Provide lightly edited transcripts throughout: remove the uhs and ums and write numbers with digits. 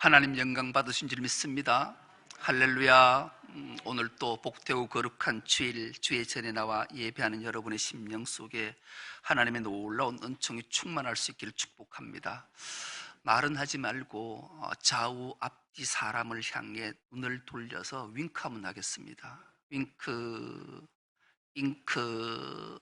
하나님 영광 받으신 줄 믿습니다. 할렐루야. 오늘 또 복되고 거룩한 주일, 주의 전에 나와 예배하는 여러분의 심령 속에 하나님의 놀라운 은총이 충만할 수 있기를 축복합니다. 말은 하지 말고 좌우 앞뒤 사람을 향해 눈을 돌려서 윙크 한번 하겠습니다. 윙크, 잉크.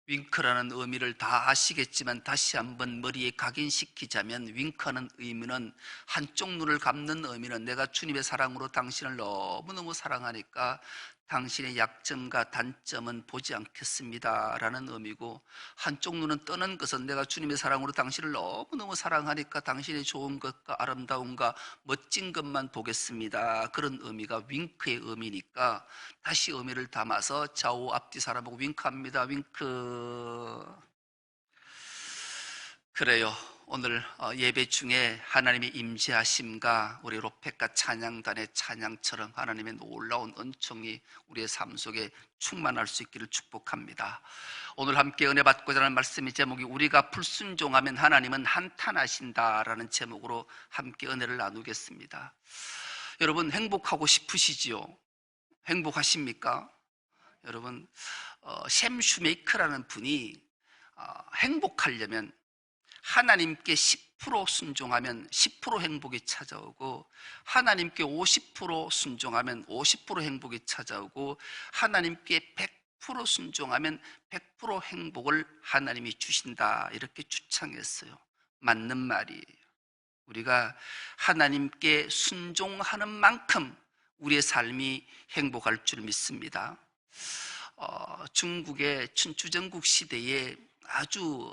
윙크라는 의미를 다 아시겠지만 다시 한번 머리에 각인시키자면, 윙크하는 의미는, 한쪽 눈을 감는 의미는 내가 주님의 사랑으로 당신을 너무너무 사랑하니까 당신의 약점과 단점은 보지 않겠습니다 라는 의미고, 한쪽 눈은 뜨는 것은 내가 주님의 사랑으로 당신을 너무너무 사랑하니까 당신의 좋은 것과 아름다움과 멋진 것만 보겠습니다, 그런 의미가 윙크의 의미니까 다시 의미를 담아서 좌우 앞뒤 사람하고 윙크합니다. 윙크. 그래요. 오늘 예배 중에 하나님의 임재하심과 우리 로펙과 찬양단의 찬양처럼 하나님의 놀라운 은총이 우리의 삶 속에 충만할 수 있기를 축복합니다. 오늘 함께 은혜 받고자 하는 말씀의 제목이 우리가 불순종하면 하나님은 한탄하신다라는 제목으로 함께 은혜를 나누겠습니다. 여러분, 행복하고 싶으시지요? 행복하십니까? 여러분, 샘 슈메이커라는 분이 행복하려면 하나님께 10% 순종하면 10% 행복이 찾아오고, 하나님께 50% 순종하면 50% 행복이 찾아오고, 하나님께 100% 순종하면 100% 행복을 하나님이 주신다, 이렇게 주창했어요. 맞는 말이에요. 우리가 하나님께 순종하는 만큼 우리의 삶이 행복할 줄 믿습니다. 중국의 춘추전국 시대에 아주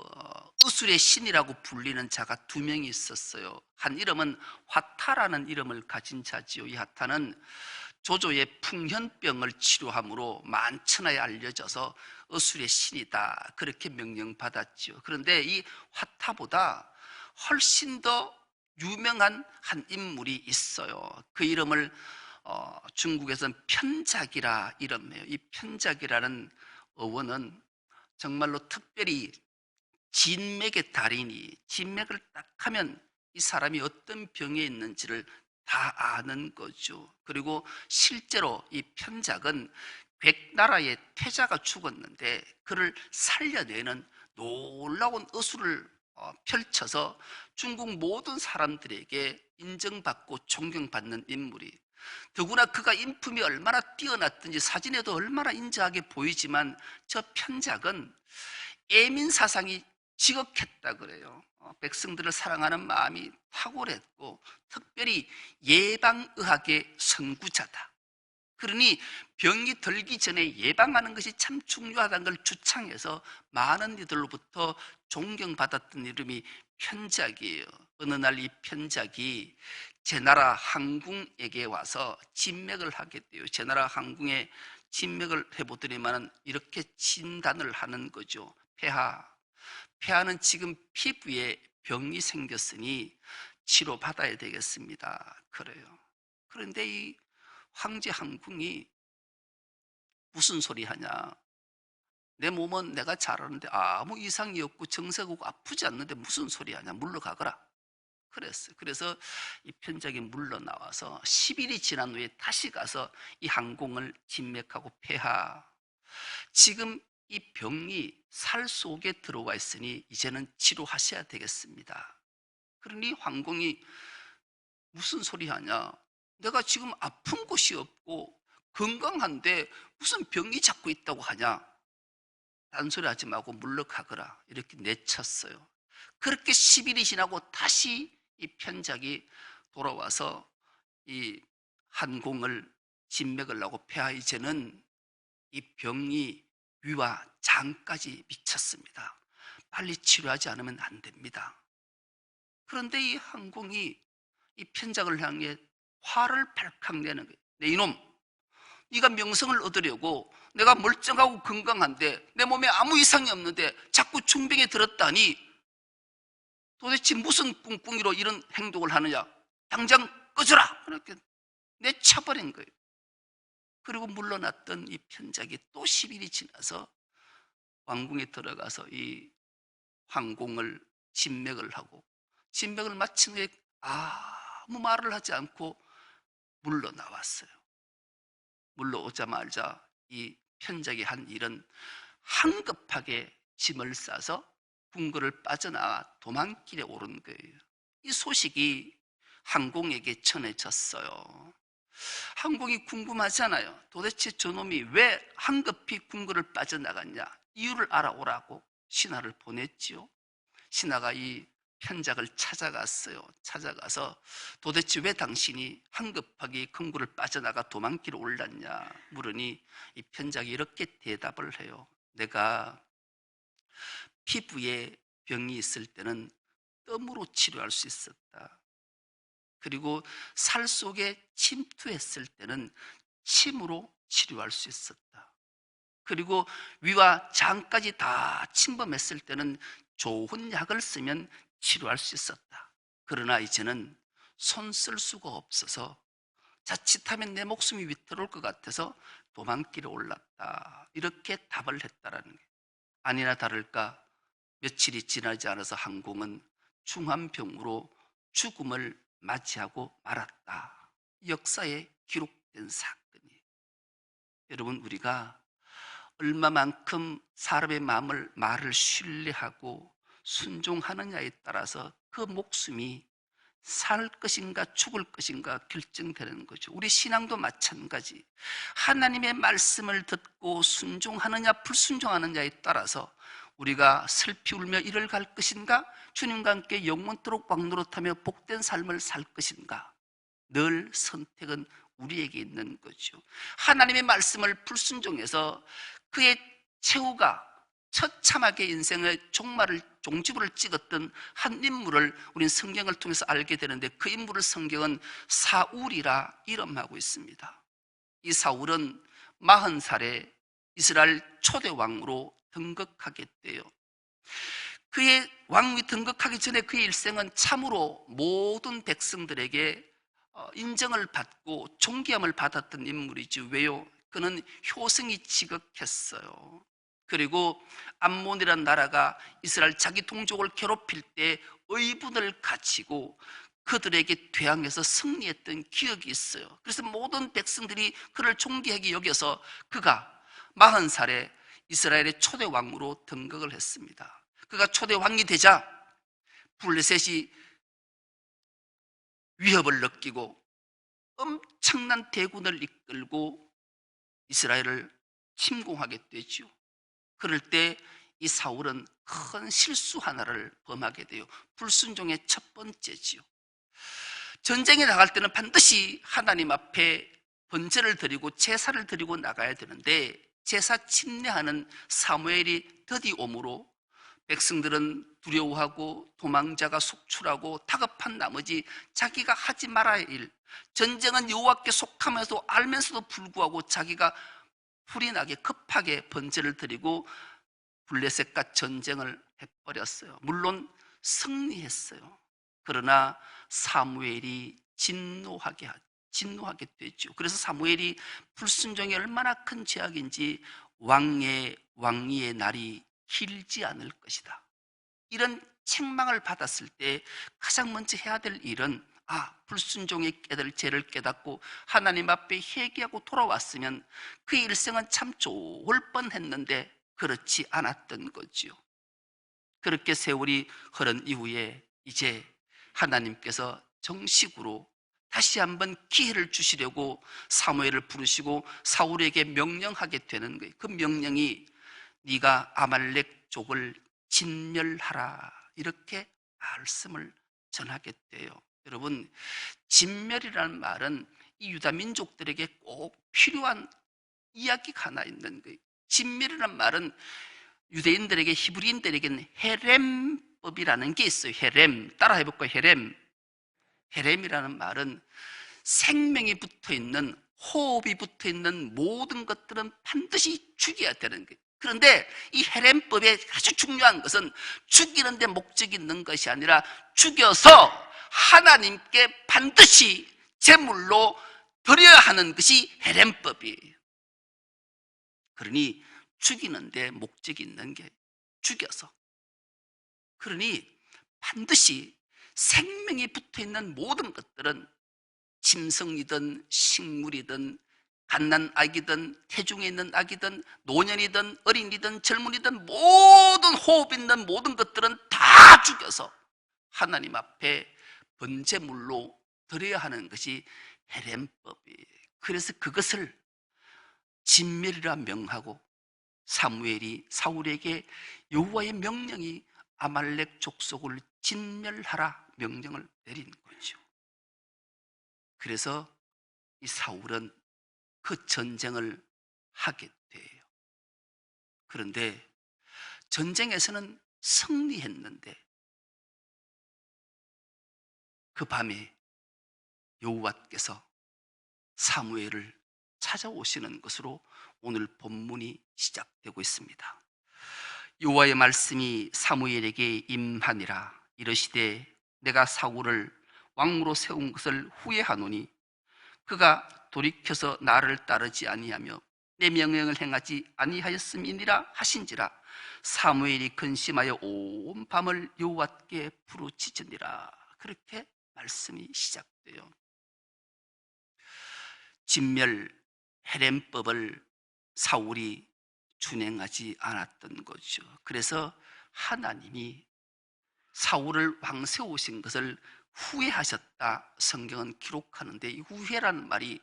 의술의 신이라고 불리는 자가 두 명이 있었어요. 한 이름은 화타라는 이름을 가진 자지요. 이 화타는 조조의 풍현병을 치료함으로 만천하에 알려져서 의술의 신이다, 그렇게 명령받았지요. 그런데 이 화타보다 훨씬 더 유명한 한 인물이 있어요. 그 이름을 중국에서는 편작이라 이름해요. 이 편작이라는 어원은 정말로 특별히 진맥의 달인이, 진맥을 딱 하면 이 사람이 어떤 병에 있는지를 다 아는 거죠. 그리고 실제로 이 편작은 백나라의 태자가 죽었는데 그를 살려내는 놀라운 의술을 펼쳐서 중국 모든 사람들에게 인정받고 존경받는 인물이, 더구나 그가 인품이 얼마나 뛰어났든지 사진에도 얼마나 인자하게 보이지만 저 편작은 예민 사상이 지극했다 그래요. 백성들을 사랑하는 마음이 탁월했고 특별히 예방의학의 선구자다. 그러니 병이 들기 전에 예방하는 것이 참 중요하다는 걸 주창해서 많은 이들로부터 존경받았던 이름이 편작이에요. 어느 날 이 편작이 제나라 항궁에게 와서 진맥을 하게 돼요. 제나라 항궁에 진맥을 해보더니만 이렇게 진단을 하는 거죠. 폐하. 폐하는 지금 피부에 병이 생겼으니 치료받아야 되겠습니다. 그래요. 그런데 이 황제 항궁이 무슨 소리 하냐, 내 몸은 내가 잘하는데 아무 이상이 없고 정색하고 아프지 않는데 무슨 소리 하냐, 물러가거라 그랬어요. 그래서 이 편작이 물러나와서 10일이 지난 후에 다시 가서 이 항궁을 진맥하고, 폐하, 지금 이 병이 살 속에 들어와 있으니 이제는 치료하셔야 되겠습니다. 그러니 황궁이 무슨 소리 하냐, 내가 지금 아픈 곳이 없고 건강한데 무슨 병이 자꾸 있다고 하냐, 딴소리 하지 말고 물러가거라, 이렇게 내쳤어요. 그렇게 10일이 지나고 다시 이 편작이 돌아와서 이 한공을 진맥을 하고, 폐하, 이제는 이 병이 위와 장까지 미쳤습니다. 빨리 치료하지 않으면 안 됩니다. 그런데 이 한공이 이 편작을 향해 화를 발칵 내는 거예요. 내 이놈, 네가 명성을 얻으려고 내가 멀쩡하고 건강한데 내 몸에 아무 이상이 없는데 자꾸 중병에 들었다니 도대체 무슨 꿍꿍이로 이런 행동을 하느냐, 당장 꺼져라, 그렇게 내쳐버린 거예요. 그리고 물러났던 이 편작이 또 10일이 지나서 왕궁에 들어가서 이 황궁을 진맥을 하고 진맥을 마친 후에 아무 말을 하지 않고 물러나왔어요. 물러오자마자 이 편작이 한 일은 황급하게 짐을 싸서 궁궐을 빠져나와 도망길에 오른 거예요. 이 소식이 항공에게 전해졌어요. 항공이 궁금하잖아요. 도대체 저놈이 왜 황급히 궁궐을 빠져나갔냐? 이유를 알아오라고 신하를 보냈지요. 신하가 이 편작을 찾아갔어요. 찾아가서 도대체 왜 당신이 황급하게 궁궐을 빠져나가 도망길을 올랐냐 물으니 이 편작이 이렇게 대답을 해요. 내가 피부에 병이 있을 때는 뜸으로 치료할 수 있었다. 그리고 살 속에 침투했을 때는 침으로 치료할 수 있었다. 그리고 위와 장까지 다 침범했을 때는 좋은 약을 쓰면 치료할 수 있었다. 그러나 이제는 손 쓸 수가 없어서 자칫하면 내 목숨이 위태로울 것 같아서 도망길에 올랐다. 이렇게 답을 했다라는 거예요. 아니나 다를까 며칠이 지나지 않아서 항공은 중환병으로 죽음을 맞이하고 말았다. 역사에 기록된 사건이에요. 여러분, 우리가 얼마만큼 사람의 말을 신뢰하고 순종하느냐에 따라서 그 목숨이 살 것인가 죽을 것인가 결정되는 거죠. 우리 신앙도 마찬가지. 하나님의 말씀을 듣고 순종하느냐 불순종하느냐에 따라서 우리가 슬피 울며 이를 갈 것인가, 주님과 함께 영원토록 왕노릇하며 복된 삶을 살 것인가, 늘 선택은 우리에게 있는 거죠. 하나님의 말씀을 불순종해서 그의 최후가 처참하게 인생의 종지부를 찍었던 한 인물을 우리는 성경을 통해서 알게 되는데, 그 인물을 성경은 사울이라 이름하고 있습니다. 이 사울은 40살에 이스라엘 초대 왕으로 등극하게 돼요. 그의 왕위 등극하기 전에 그의 일생은 참으로 모든 백성들에게 인정을 받고 존귀함을 받았던 인물이지. 왜요? 그는 효성이 지극했어요. 그리고 암몬이라는 나라가 이스라엘 자기 동족을 괴롭힐 때 의분을 갖추고 그들에게 대항해서 승리했던 기억이 있어요. 그래서 모든 백성들이 그를 존귀하게 여겨서 그가 40살에 이스라엘의 초대 왕으로 등극을 했습니다. 그가 초대 왕이 되자 블레셋이 위협을 느끼고 엄청난 대군을 이끌고 이스라엘을 침공하게 되죠. 그럴 때 이 사울은 큰 실수 하나를 범하게 돼요. 불순종의 첫 번째지요. 전쟁에 나갈 때는 반드시 하나님 앞에 번제를 드리고 제사를 드리고 나가야 되는데, 제사 침례하는 사무엘이 더디 오므로 백성들은 두려워하고 도망자가 속출하고 다급한 나머지 자기가 하지 말아야 할 일, 전쟁은 여호와께 속하면서도 알면서도 불구하고 자기가 불이 나게 급하게 번제를 드리고 블레셋과 전쟁을 해버렸어요. 물론 승리했어요. 그러나 사무엘이 진노하게 되죠. 그래서 사무엘이 불순종이 얼마나 큰 죄악인지 왕위의 날이 길지 않을 것이다, 이런 책망을 받았을 때 가장 먼저 해야 될 일은 불순종의 죄를 깨닫고 하나님 앞에 회개하고 돌아왔으면 그의 일생은 참 좋을 뻔했는데 그렇지 않았던 거지요. 그렇게 세월이 흐른 이후에 이제 하나님께서 정식으로 다시 한번 기회를 주시려고 사무엘을 부르시고 사울에게 명령하게 되는 거예요. 그 명령이 네가 아말렉족을 진멸하라, 이렇게 말씀을 전하게 돼요. 여러분, 진멸이라는 말은 이 유다 민족들에게 꼭 필요한 이야기가 하나 있는 거예요. 진멸이라는 말은 유대인들에게, 히브리인들에게는 헤렘법이라는 게 있어요. 헤렘, 따라 해볼까요? 헤렘이라는 말은 생명이 붙어있는, 호흡이 붙어있는 모든 것들은 반드시 죽여야 되는 거예요. 그런데 이 헤렘법의 아주 중요한 것은 죽이는 데 목적이 있는 것이 아니라 죽여서 하나님께 반드시 제물로 드려야 하는 것이 헤렘법이에요. 그러니 죽이는 데 목적이 있는 게 죽여서, 그러니 반드시 생명이 붙어있는 모든 것들은 짐승이든 식물이든 갓난아기든 태중에 있는 아기든 노년이든 어린이든 젊은이든 모든 호흡 있는 모든 것들은 다 죽여서 하나님 앞에 번제물로 드려야 하는 것이 헤렘법이에요. 그래서 그것을 진멸이라 명하고 사무엘이 사울에게 여호와의 명령이 아말렉 족속을 진멸하라 명령을 내린 거죠. 그래서 이 사울은 그 전쟁을 하게 돼요. 그런데 전쟁에서는 승리했는데 그 밤에 여호와께서 사무엘을 찾아오시는 것으로 오늘 본문이 시작되고 있습니다. 여호와의 말씀이 사무엘에게 임하니라. 이르시되 내가 사울을 왕으로 세운 것을 후회하노니 그가 돌이켜서 나를 따르지 아니하며 내 명령을 행하지 아니하였음이니라 하신지라. 사무엘이 근심하여 온 밤을 여호와께 부르짖으니라. 그렇게 말씀이 시작돼요. 진멸 헤렘법을 사울이 준행하지 않았던 거죠. 그래서 하나님이 사울을 왕 세우신 것을 후회하셨다 성경은 기록하는데, 이 후회라는 말이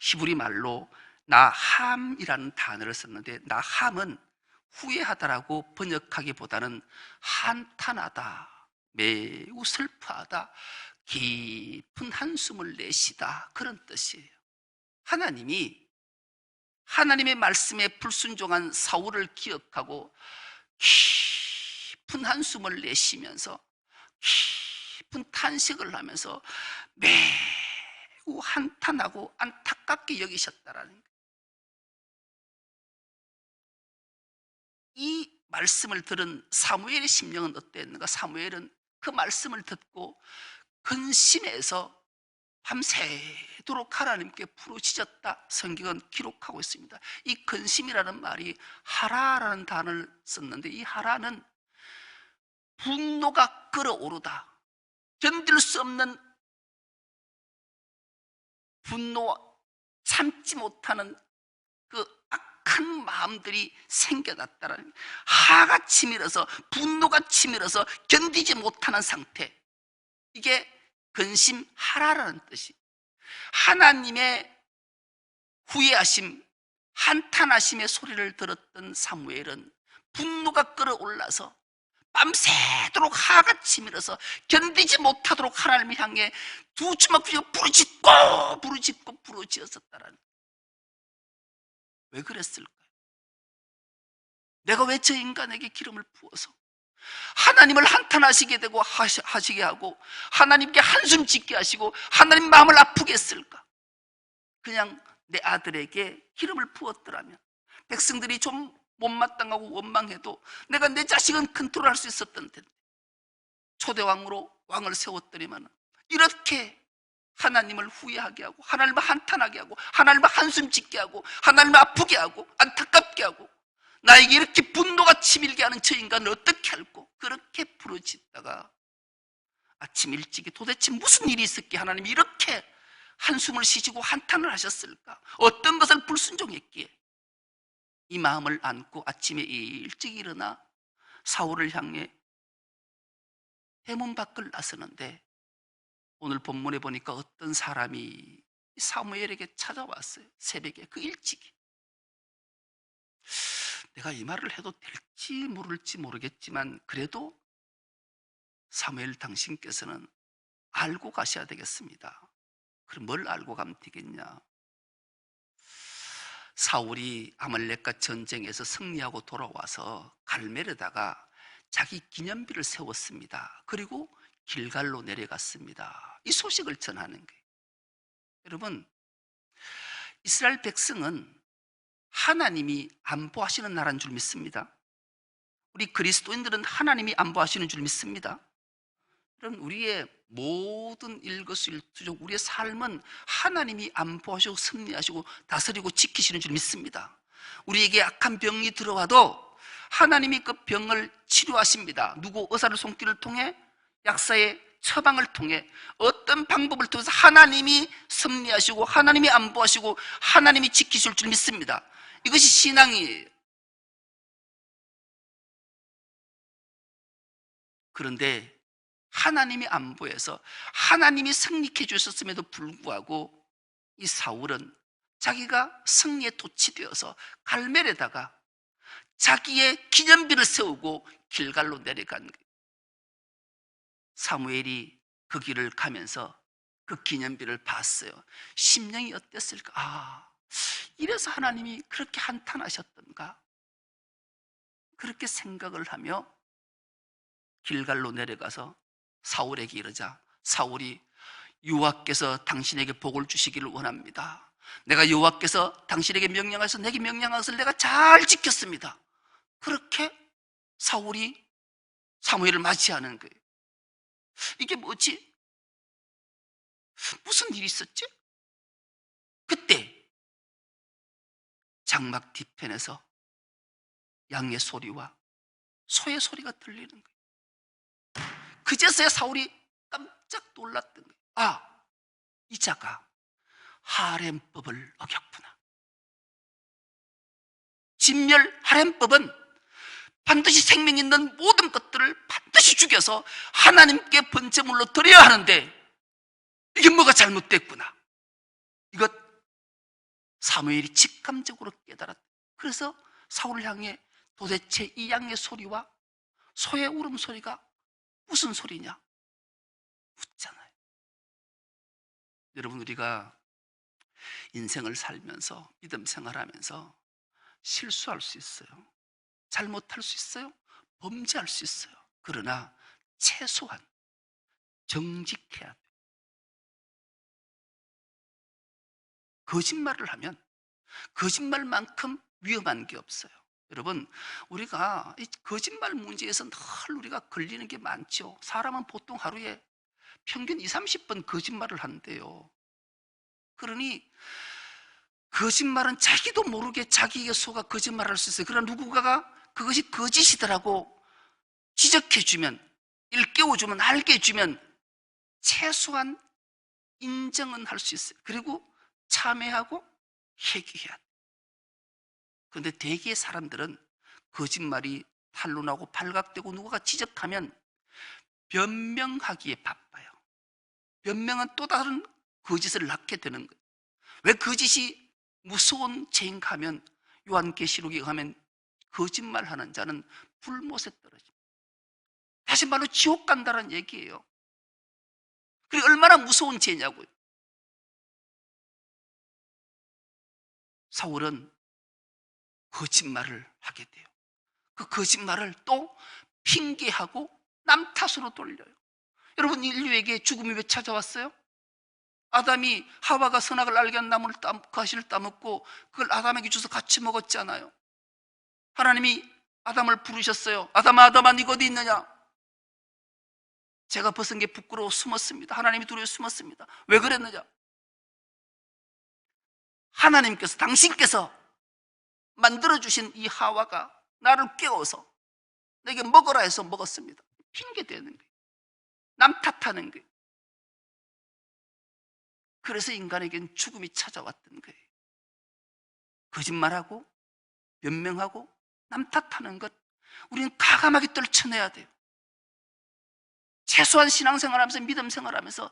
히브리 말로 나함이라는 단어를 썼는데, 나함은 후회하다라고 번역하기보다는 한탄하다, 매우 슬퍼하다, 깊은 한숨을 내쉬다, 그런 뜻이에요. 하나님이 하나님의 말씀에 불순종한 사울을 기억하고 깊은 한숨을 내쉬면서 깊은 탄식을 하면서 매우 한탄하고 안타깝게 여기셨다라는 거예요. 이 말씀을 들은 사무엘의 심령은 어땠는가? 사무엘은 그 말씀을 듣고 근심해서 밤새도록 하나님께 부르짖었다 성경은 기록하고 있습니다. 이 근심이라는 말이 하라라는 단어를 썼는데, 이 하라는 분노가 끓어오르다, 견딜 수 없는 분노, 참지 못하는 그 악한 마음들이 생겨났다라는, 하가 치밀어서, 분노가 치밀어서 견디지 못하는 상태, 이게 근심하라라는 뜻이. 하나님의 후회하심, 한탄하심의 소리를 들었던 사무엘은 분노가 끌어올라서 밤새도록 하가 치밀어서 견디지 못하도록 하나님을 향해 두 주먹 쥐고 부르짖었다라는. 왜 그랬을까요? 내가 왜 저 인간에게 기름을 부어서 하나님을 한탄하시게 되고 하시게 하고 하나님께 한숨 짓게 하시고 하나님 마음을 아프게 했을까? 그냥 내 아들에게 기름을 부었더라면, 백성들이 좀 못마땅하고 원망해도 내가 내 자식은 컨트롤할 수 있었던 텐데, 초대왕으로 왕을 세웠더니만 이렇게 하나님을 후회하게 하고 하나님을 한탄하게 하고 하나님을 한숨 짓게 하고 하나님을 아프게 하고 안타깝게 하고 나에게 이렇게 분노가 치밀게 하는 저 인간을 어떻게 할꼬? 그렇게 부르짖다가 아침 일찍이 도대체 무슨 일이 있었기에 하나님이 이렇게 한숨을 쉬시고 한탄을 하셨을까? 어떤 것을 불순종했기에? 이 마음을 안고 아침에 일찍 일어나 사울을 향해 해문 밖을 나서는데, 오늘 본문에 보니까 어떤 사람이 사무엘에게 찾아왔어요. 새벽에, 그 일찍이. 내가 이 말을 해도 될지 모를지 모르겠지만 그래도 사무엘 당신께서는 알고 가셔야 되겠습니다. 그럼 뭘 알고 가면 되겠냐? 사울이 아말렉과 전쟁에서 승리하고 돌아와서 갈멜에다가 자기 기념비를 세웠습니다. 그리고 길갈로 내려갔습니다. 이 소식을 전하는 거예요. 여러분, 이스라엘 백성은 하나님이 안보하시는 나라인 줄 믿습니다. 우리 그리스도인들은 하나님이 안보하시는 줄 믿습니다. 그럼 우리의 모든 일거수일투족, 우리의 삶은 하나님이 안보하시고 승리하시고 다스리고 지키시는 줄 믿습니다. 우리에게 악한 병이 들어와도 하나님이 그 병을 치료하십니다. 누구? 의사를 손길을 통해, 약사의 처방을 통해 어떤 방법을 통해서 하나님이 섭리하시고 하나님이 안보하시고 하나님이 지키실 줄 믿습니다. 이것이 신앙이에요. 그런데 하나님이 안보해서 하나님이 승리해 주셨음에도 불구하고 이 사울은 자기가 승리에 도취되어서 갈멜에다가 자기의 기념비를 세우고 길갈로 내려간 거예요. 사무엘이 그 길을 가면서 그 기념비를 봤어요. 심령이 어땠을까? 아, 이래서 하나님이 그렇게 한탄하셨던가? 그렇게 생각을 하며 길갈로 내려가서 사울에게 이르자 사울이 여호와께서 당신에게 복을 주시기를 원합니다. 내가 여호와께서 당신에게 명령하셔서 내게 명령한 것을 내가 잘 지켰습니다. 그렇게 사울이 사무엘을 맞이하는 거예요. 이게 뭐지? 무슨 일이 있었지? 그때 장막 뒤편에서 양의 소리와 소의 소리가 들리는 거예요. 그제서야 사울이 깜짝 놀랐던 거예요. 아, 이 자가 하렘법을 어겼구나. 진멸 하렘법은 반드시 생명 있는 모든 것들을 반드시 죽여서 하나님께 번제물로 드려야 하는데 이게 뭐가 잘못됐구나. 이것 사무엘이 직감적으로 깨달았다. 그래서 사울을 향해 도대체 이 양의 소리와 소의 울음소리가 무슨 소리냐 묻잖아요. 여러분, 우리가 인생을 살면서 믿음 생활하면서 실수할 수 있어요. 잘못할 수 있어요. 범죄할 수 있어요. 그러나 최소한 정직해야 돼요. 거짓말을 하면 거짓말만큼 위험한 게 없어요. 여러분, 우리가 이 거짓말 문제에서 늘 우리가 걸리는 게 많죠. 사람은 보통 하루에 평균 20, 30번 거짓말을 한대요. 그러니 거짓말은 자기도 모르게 자기에게 속아 거짓말할 수 있어요. 그러나 누군가가 그것이 거짓이더라고 지적해주면, 일깨워주면, 알게 해주면 최소한 인정은 할 수 있어요. 그리고 참회하고 회개해야 돼요. 그런데 대개의 사람들은 거짓말이 탄로나고 발각되고 누군가 지적하면 변명하기에 바빠요. 변명은 또 다른 거짓을 낳게 되는 거예요. 왜 거짓이 무서운 죄인가 하면 요한계시록에 가면 거짓말하는 자는 불못에 떨어집니다. 다시 말로 지옥 간다는 얘기예요. 그게 얼마나 무서운 죄냐고요. 사울은 거짓말을 하게 돼요. 그 거짓말을 또 핑계하고 남 탓으로 돌려요. 여러분, 인류에게 죽음이 왜 찾아왔어요? 아담이 하와가 선악을 알게 한 나무를 과실을 따먹고 그걸 아담에게 주서 같이 먹었잖아요. 하나님이 아담을 부르셨어요. 아담아, 아담아, 네가 어디 있느냐? 제가 벗은 게 부끄러워 숨었습니다. 하나님이 두려워 숨었습니다. 왜 그랬느냐? 하나님께서, 당신께서 만들어주신 이 하와가 나를 깨워서 내게 먹으라 해서 먹었습니다. 핑계대는 거예요. 남 탓하는 거예요. 그래서 인간에겐 죽음이 찾아왔던 거예요. 거짓말하고 변명하고 남 탓하는 것, 우리는 과감하게 떨쳐내야 돼요. 최소한 신앙생활하면서 믿음 생활하면서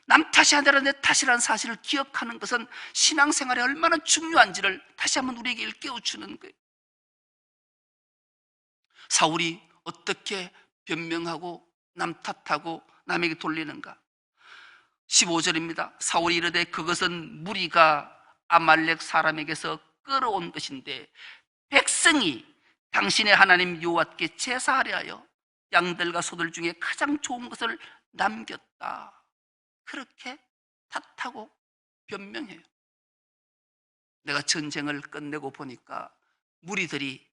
남 탓이 아니라 내 탓이라는 사실을 기억하는 것은 신앙생활에 얼마나 중요한지를 다시 한번 우리에게 일깨워주는 거예요. 사울이 어떻게 변명하고 남 탓하고 남에게 돌리는가? 15절입니다. 사울이 이르되 그것은 무리가 아말렉 사람에게서 끌어온 것인데 백성이 당신의 하나님 여호와께 제사하려 하여 양들과 소들 중에 가장 좋은 것을 남겼다. 그렇게 탓하고 변명해요. 내가 전쟁을 끝내고 보니까 무리들이,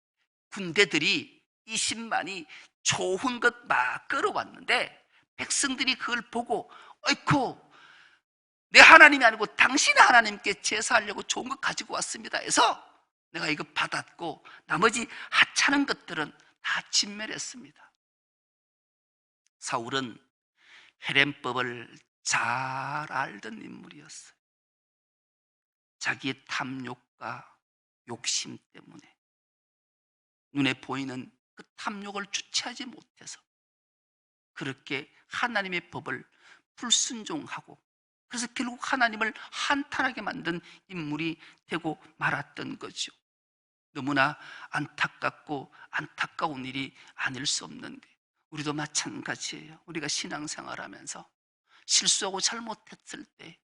군대들이 20만이 좋은 것 막 끌어왔는데 백성들이 그걸 보고 어이쿠, 내 하나님이 아니고 당신의 하나님께 제사하려고 좋은 것 가지고 왔습니다 해서 내가 이거 받았고 나머지 하찮은 것들은 다 진멸했습니다. 사울은 헤렘법을 잘 알던 인물이었어요. 자기의 탐욕과 욕심 때문에 눈에 보이는 그 탐욕을 주체하지 못해서 그렇게 하나님의 법을 불순종하고, 그래서 결국 하나님을 한탄하게 만든 인물이 되고 말았던 거죠. 너무나 안타깝고 안타까운 일이 아닐 수 없는 게, 우리도 마찬가지예요. 우리가 신앙생활하면서 실수하고 잘못했을 때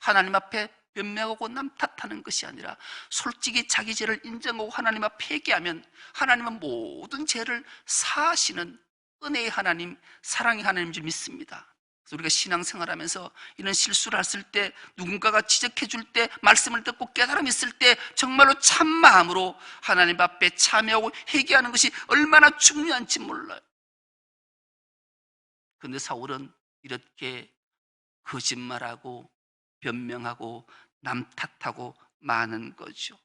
하나님 앞에 변명하고 남 탓하는 것이 아니라 솔직히 자기 죄를 인정하고 하나님 앞에 회개하면 하나님은 모든 죄를 사하시는 은혜의 하나님, 사랑의 하나님인 줄 믿습니다. 그래서 우리가 신앙생활하면서 이런 실수를 했을 때, 누군가가 지적해 줄 때, 말씀을 듣고 깨달음이 있을 때 정말로 참 마음으로 하나님 앞에 참여하고 회개하는 것이 얼마나 중요한지 몰라요. 그런데 사울은 이렇게 거짓말하고 변명하고 남 탓하고 많은 거죠.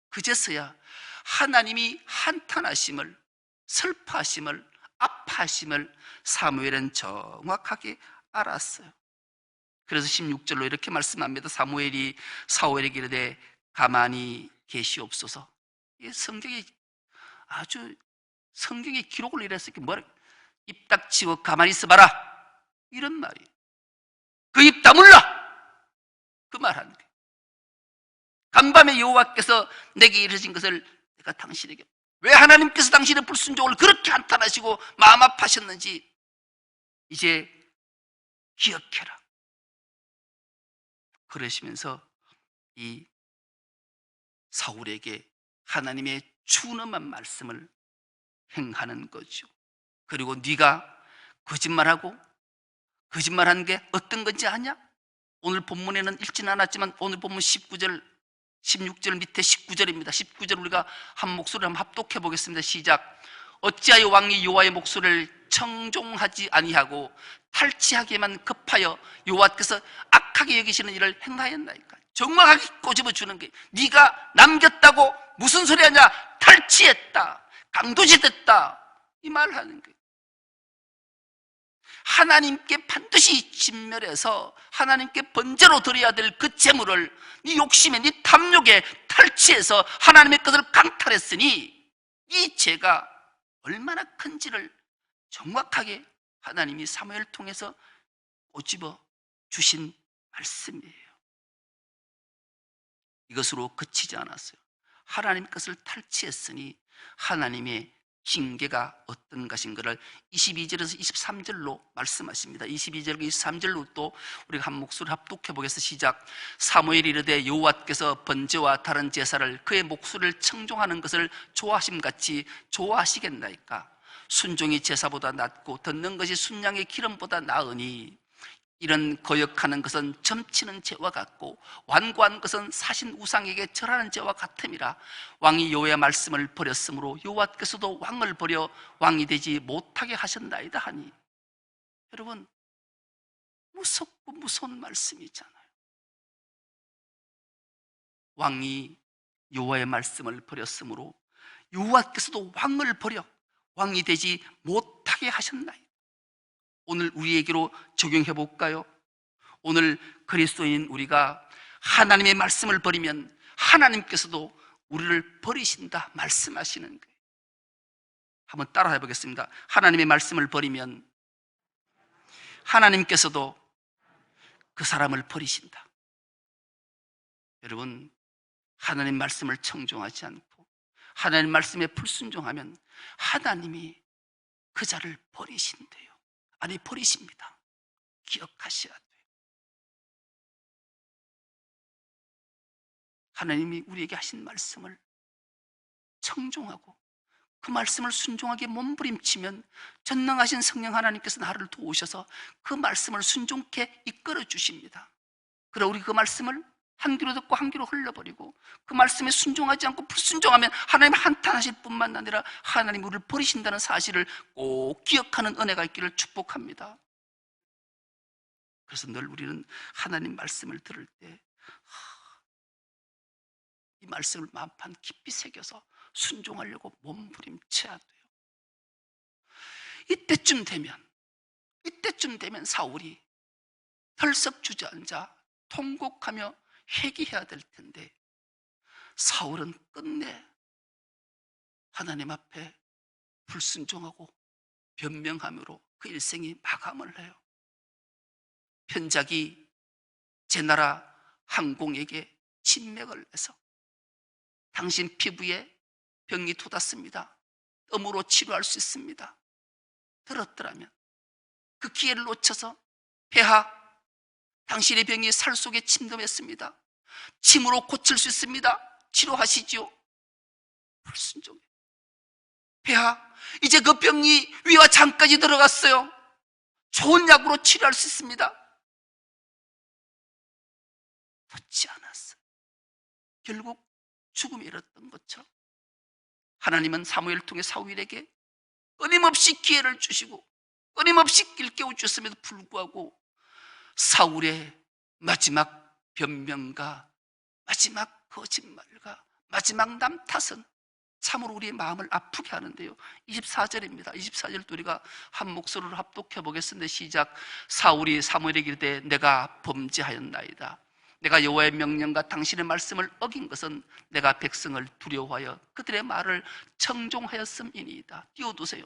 그제서야 하나님이 한탄하심을, 슬퍼하심을, 아파하심을 사무엘은 정확하게 알았어요. 그래서 16절로 이렇게 말씀합니다. 사무엘이 사울에게 이르되 가만히 계시옵소서. 이 성경이 아주, 성경의 기록을 이랬어요. 뭐라, 입 닥치고 가만히 있어봐라, 이런 말이에요. 그 입 다물라, 그 말하는 거예요. 간밤에 여호와께서 내게 이르신 것을 내가 당신에게, 왜 하나님께서 당신의 불순종을 그렇게 한탄하시고 마음 아파하셨는지 이제 기억해라. 그러시면서 이 사울에게 하나님의 준엄한 말씀을 행하는 거죠. 그리고 네가 거짓말하고 거짓말한 게 어떤 건지 아냐? 오늘 본문에는 읽지는 않았지만 오늘 본문 19절, 16절 밑에 19절입니다. 19절 우리가 한 목소리를 한번 합독해 보겠습니다. 시작. 어찌하여 왕이 여호와의 목소리를 청종하지 아니하고 탈취하기에만 급하여 여호와께서 악하게 여기시는 일을 행하였나이까. 정확하게 꼬집어 주는 게, 네가 남겼다고 무슨 소리 하냐? 탈취했다, 강도질했다, 이 말을 하는 거예요. 하나님께 반드시 진멸해서 하나님께 번제로 드려야 될 그 재물을 네 욕심에, 네 탐욕에 탈취해서 하나님의 것을 강탈했으니 이 죄가 얼마나 큰지를 정확하게 하나님이 사무엘을 통해서 꼬집어 주신 말씀이에요. 이것으로 그치지 않았어요. 하나님 것을 탈취했으니 하나님의 징계가 어떤 것인가를 22절에서 23절로 말씀하십니다. 22절과 23절로 또 우리가 한 목소리 합독해 보겠습니다. 시작. 사무엘이 이르되 여호와께서 번제와 다른 제사를 그의 목소리를 청종하는 것을 좋아하심같이 좋아하시겠나이까. 순종이 제사보다 낫고 듣는 것이 순양의 기름보다 나으니 이런 거역하는 것은 점치는 죄와 같고 완고한 것은 사신 우상에게 절하는 죄와 같음이라. 왕이 여호와의 말씀을 버렸으므로 여호와께서도 왕을 버려 왕이 되지 못하게 하셨나이다 하니. 여러분, 무섭고 무서운 말씀이잖아요. 왕이 여호와의 말씀을 버렸으므로 여호와께서도 왕을 버려 왕이 되지 못하게 하셨나이다. 오늘 우리에게로 적용해 볼까요? 오늘 그리스도인 우리가 하나님의 말씀을 버리면 하나님께서도 우리를 버리신다 말씀하시는 거예요. 한번 따라해 보겠습니다. 하나님의 말씀을 버리면 하나님께서도 그 사람을 버리신다. 여러분, 하나님 말씀을 청종하지 않고 하나님 말씀에 불순종하면 하나님이 그 자를 버리신대요. 아니, 버리십니다. 기억하셔야 돼요. 하나님이 우리에게 하신 말씀을 청종하고 그 말씀을 순종하게 몸부림치면 전능하신 성령 하나님께서 나를 도우셔서 그 말씀을 순종케 이끌어 주십니다. 그러나 우리 그 말씀을 한 귀로 듣고 한 귀로 흘려버리고 그 말씀에 순종하지 않고 불순종하면 하나님 한탄하실 뿐만 아니라 하나님 우리를 버리신다는 사실을 꼭 기억하는 은혜가 있기를 축복합니다. 그래서 늘 우리는 하나님 말씀을 들을 때 이 말씀을 마음판 깊이 새겨서 순종하려고 몸부림쳐야 돼요. 이때쯤 되면 이때쯤 되면 사울이 덜썩 주저앉아 통곡하며 회개해야 될 텐데 사울은 끝내 하나님 앞에 불순종하고 변명함으로 그 일생이 마감을 해요. 편작이 제 나라 항공에게 진맥을 내서 당신 피부에 병이 돋았습니다. 뜸으로 치료할 수 있습니다. 들었더라면 그 기회를 놓쳐서 폐하, 당신의 병이 살 속에 침범했습니다. 침으로 고칠 수 있습니다. 치료하시지요. 불순종해. 폐하, 이제 그 병이 위와 장까지 들어갔어요. 좋은 약으로 치료할 수 있습니다. 듣지 않았어요. 결국 죽음에 이르렀던 것처럼 하나님은 사무엘을 통해 사울에게 끊임없이 기회를 주시고 끊임없이 일깨워 주셨음에도 불구하고 사울의 마지막 변명과 마지막 거짓말과 마지막 남탓은 참으로 우리의 마음을 아프게 하는데요. 24절입니다. 24절도 우리가 한 목소리로 합독해 보겠습니다. 시작. 사울이 사무엘에게 이르되 내가 범죄하였나이다. 내가 여호와의 명령과 당신의 말씀을 어긴 것은 내가 백성을 두려워하여 그들의 말을 청종하였음이니이다. 띄워두세요.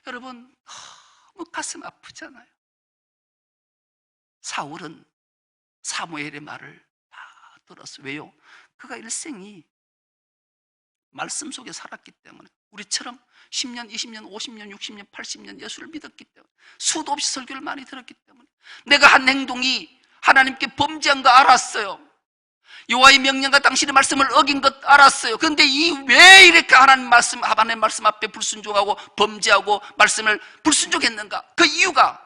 여러분, 너무 가슴 아프잖아요. 사울은 사무엘의 말을 다 들었어요. 왜요? 그가 일생이 말씀 속에 살았기 때문에, 우리처럼 10년, 20년, 50년, 60년, 80년 예수를 믿었기 때문에, 수도 없이 설교를 많이 들었기 때문에 내가 한 행동이 하나님께 범죄한 거 알았어요. 여호와의 명령과 당신의 말씀을 어긴 것 알았어요. 그런데 왜 이렇게 하나님 말씀 앞에 불순종하고 범죄하고 말씀을 불순종했는가? 그 이유가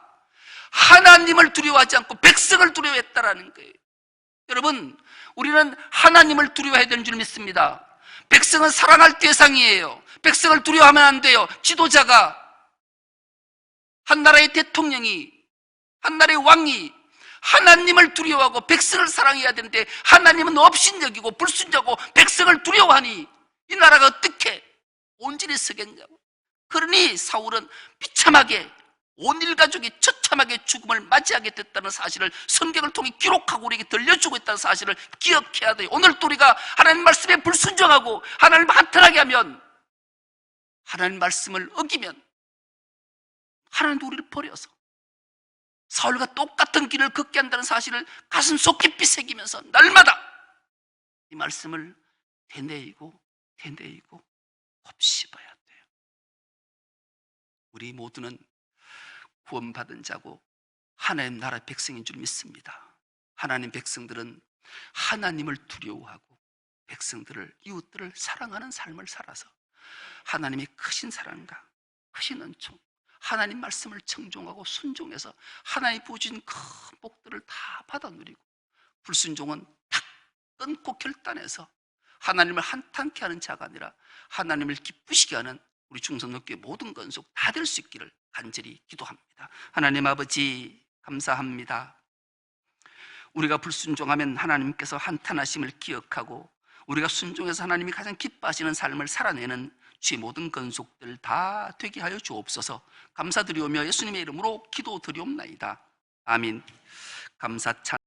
하나님을 두려워하지 않고 백성을 두려워했다라는 거예요. 여러분, 우리는 하나님을 두려워해야 되는 줄 믿습니다. 백성은 사랑할 대상이에요. 백성을 두려워하면 안 돼요. 지도자가, 한 나라의 대통령이, 한 나라의 왕이 하나님을 두려워하고 백성을 사랑해야 되는데 하나님은 업신여기고 불순종하고 백성을 두려워하니 이 나라가 어떻게 온전히 서겠냐고. 그러니 사울은 비참하게 온 일가족이 처참하게 죽음을 맞이하게 됐다는 사실을 성경을 통해 기록하고 우리에게 들려주고 있다는 사실을 기억해야 돼요. 오늘 또 우리가 하나님 말씀에 불순종하고 하나님을 한탄하게 하면, 하나님 말씀을 어기면 하나님도 우리를 버려서 사울과 똑같은 길을 걷게 한다는 사실을 가슴속 깊이 새기면서 날마다 이 말씀을 되뇌이고 곱씹어야 돼요. 우리 모두는 구원받은 자고 하나님 나라 백성인 줄 믿습니다. 하나님 백성들은 하나님을 두려워하고 백성들을, 이웃들을 사랑하는 삶을 살아서 하나님의 크신 사랑과 크신 은총, 하나님 말씀을 청종하고 순종해서 하나님이 부어주신 큰 복들을 다 받아 누리고, 불순종은 탁 끊고 결단해서 하나님을 한탄케 하는 자가 아니라 하나님을 기쁘시게 하는 우리 충성교회 모든 건속 다 될 수 있기를 간절히 기도합니다. 하나님 아버지, 감사합니다. 우리가 불순종하면 하나님께서 한탄하심을 기억하고 우리가 순종해서 하나님이 가장 기뻐하시는 삶을 살아내는 주의 모든 건속들 다 되게 하여 주옵소서. 감사드리오며 예수님의 이름으로 기도드리옵나이다. 아멘. 감사 찬